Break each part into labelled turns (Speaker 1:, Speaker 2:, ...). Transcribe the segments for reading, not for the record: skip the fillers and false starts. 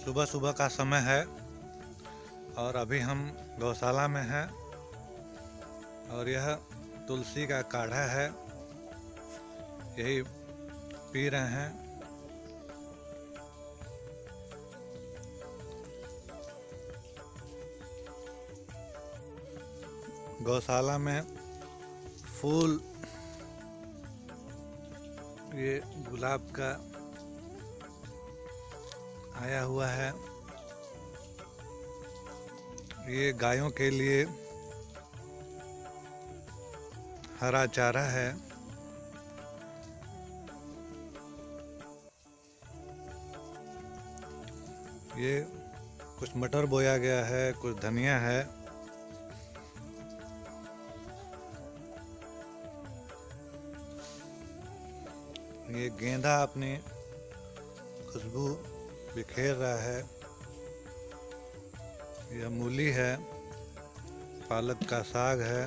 Speaker 1: सुबह सुबह का समय है और अभी हम गौशाला में हैं और यह तुलसी का काढ़ा है, यही पी रहे हैं। गौशाला में फूल, ये गुलाब का आया हुआ है। ये गायों के लिए हरा चारा है। ये कुछ मटर बोया गया है, कुछ धनिया है। ये गेंदा अपनी खुशबू बिखेर रहा है। यह मूली है, पालक का साग है।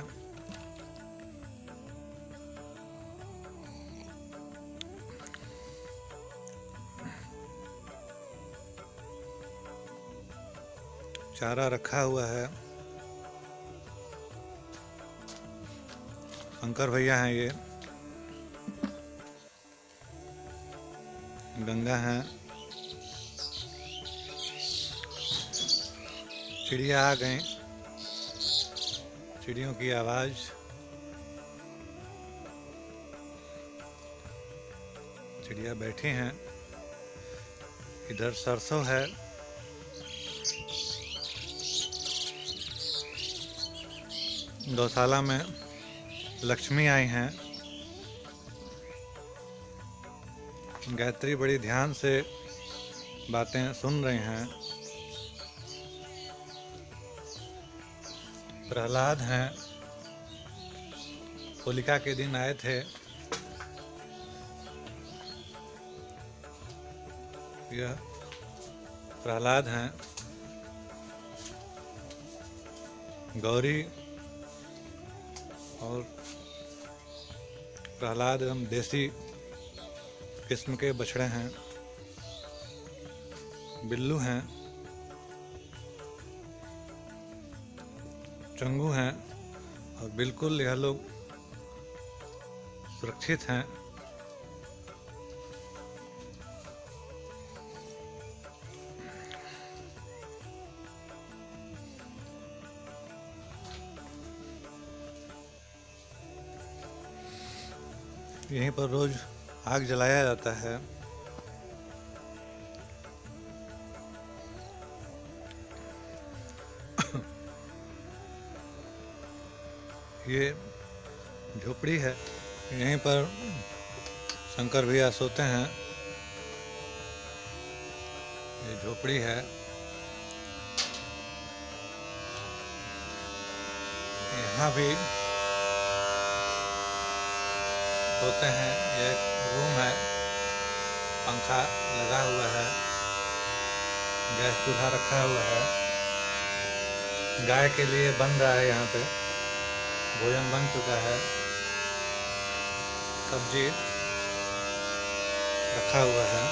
Speaker 1: चारा रखा हुआ है। शंकर भैया हैं, ये गंगा हैं। चिड़िया आ गई, चिड़ियों की आवाज। चिड़िया बैठी हैं। इधर सरसों है। गौशाला में लक्ष्मी आई हैं। गायत्री बड़ी ध्यान से बातें सुन रही हैं। प्रहलाद हैं, होलिका के दिन आए थे। यह प्रहलाद हैं। गौरी और प्रहलाद एवं देसी किस्म के बछड़े हैं। बिल्लू हैं, चंगू हैं और बिल्कुल यह लोग सुरक्षित हैं। यहीं पर रोज आग जलाया जाता है। ये झोपड़ी है, यहीं पर शंकर भैया सोते हैं। ये झोपड़ी है। यहाँ भी सोते हैं। ये एक रूम है, पंखा लगा हुआ है, गैस चूल्हा रखा हुआ है। गाय के लिए बन रहा है, यहाँ पे भोजन बन चुका है। सब्जी रखा हुआ है।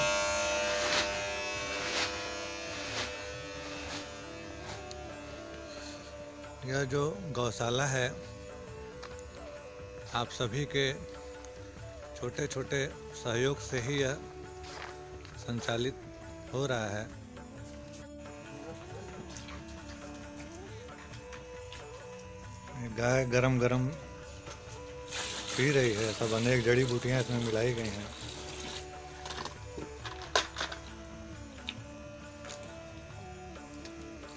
Speaker 1: यह जो गौशाला है, आप सभी के छोटे छोटे सहयोग से ही यह संचालित हो रहा है। गाय गरम गरम पी रही है। सब अनेक जड़ी बूटियां इसमें मिलाई गई हैं।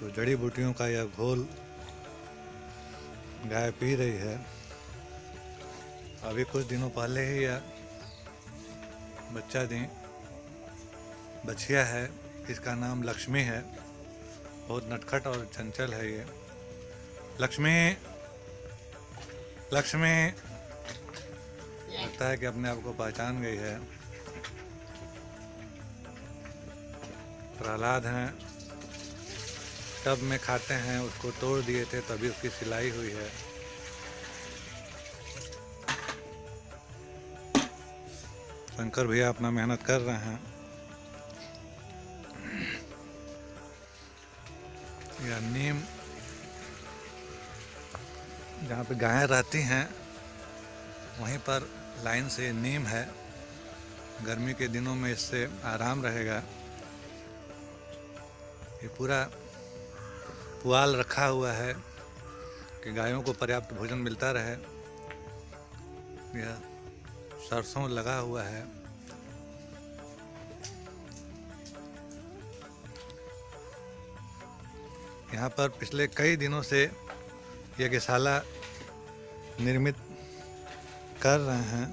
Speaker 1: तो जड़ी बूटियों का यह घोल गाय पी रही है। अभी कुछ दिनों पहले ही यह बच्चा दी। बछिया है, इसका नाम लक्ष्मी है। बहुत नटखट और चंचल है ये। लक्ष्मी, लक्ष्मी लगता है कि अपने आप को पहचान गई है। प्रहलाद हैं, टब में खाते हैं, उसको तोड़ दिए थे तभी उसकी सिलाई हुई है। शंकर भैया अपना मेहनत कर रहे हैं। या नीम, जहाँ पे गायें रहती हैं वहीं पर लाइन से नीम है। गर्मी के दिनों में इससे आराम रहेगा। ये पूरा पुआल रखा हुआ है कि गायों को पर्याप्त भोजन मिलता रहे। यह सरसों लगा हुआ है। यहाँ पर पिछले कई दिनों से यज्ञशाला निर्मित कर रहे हैं।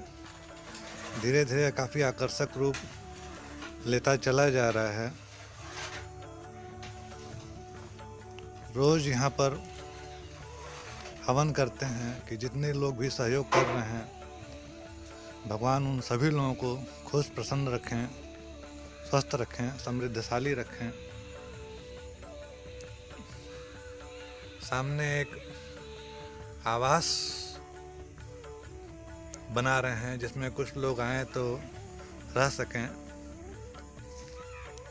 Speaker 1: धीरे धीरे काफ़ी आकर्षक रूप लेता चला जा रहा है। रोज़ यहाँ पर हवन करते हैं कि जितने लोग भी सहयोग कर रहे हैं, भगवान उन सभी लोगों को खुश प्रसन्न रखें, स्वस्थ रखें, समृद्धशाली रखें। सामने एक आवास बना रहे हैं जिसमें कुछ लोग आए तो रह सकें।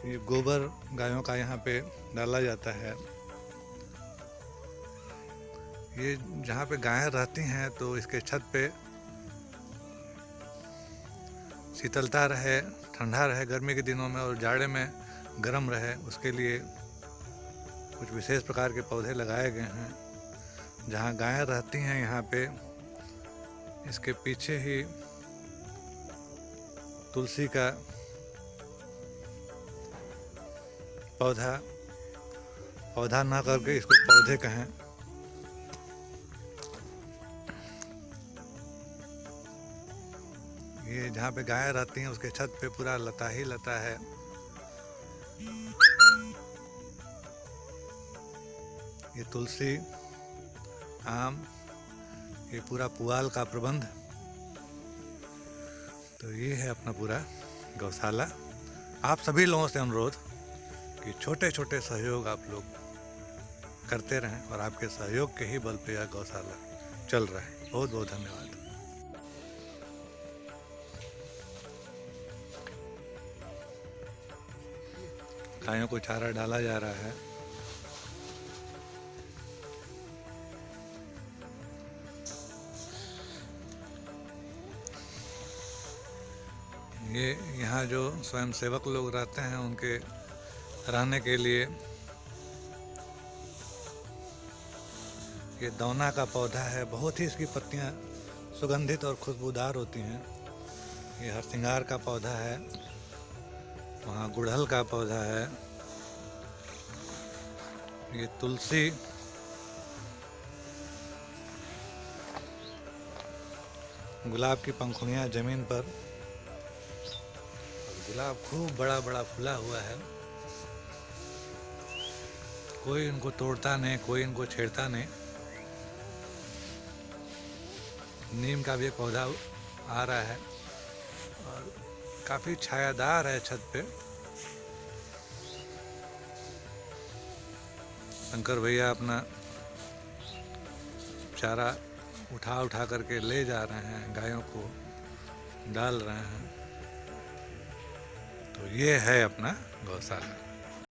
Speaker 1: ये गोबर गायों का यहाँ पे डाला जाता है। ये जहाँ पे गायें रहती हैं तो इसके छत पे शीतलता रहे, ठंडा रहे गर्मी के दिनों में, और जाड़े में गर्म रहे, उसके लिए कुछ विशेष प्रकार के पौधे लगाए गए हैं। जहाँ गायें रहती हैं यहाँ पे इसके पीछे ही तुलसी का पौधा ना करके इसको पौधे कहें। ये जहाँ पे गायें रहती हैं उसके छत पे पूरा लता ही लता है। ये तुलसी, आम, ये पूरा पुआल का प्रबंध। तो ये है अपना पूरा गौशाला। आप सभी लोगों से अनुरोध कि छोटे छोटे सहयोग आप लोग करते रहें और आपके सहयोग के ही बल पे यह गौशाला चल रहा है। बहुत बहुत धन्यवाद। गायों को चारा डाला जा रहा है। ये यहाँ जो स्वयंसेवक लोग रहते हैं उनके रहने के लिए ये दौना का पौधा है। बहुत ही इसकी पत्तियाँ सुगंधित और खुशबूदार होती हैं। ये हरसिंगार का पौधा है, वहाँ गुड़हल का पौधा है, ये तुलसी, गुलाब की पंखुड़ियाँ जमीन पर, गुलाब खूब बड़ा बड़ा फूला हुआ है। कोई इनको तोड़ता नहीं, कोई इनको छेड़ता नहीं। नीम का भी एक पौधा आ रहा है और काफ़ी छायादार है छत पे। शंकर भैया अपना चारा उठा उठा करके ले जा रहे हैं, गायों को डाल रहे हैं। तो ये है अपना गौशाला।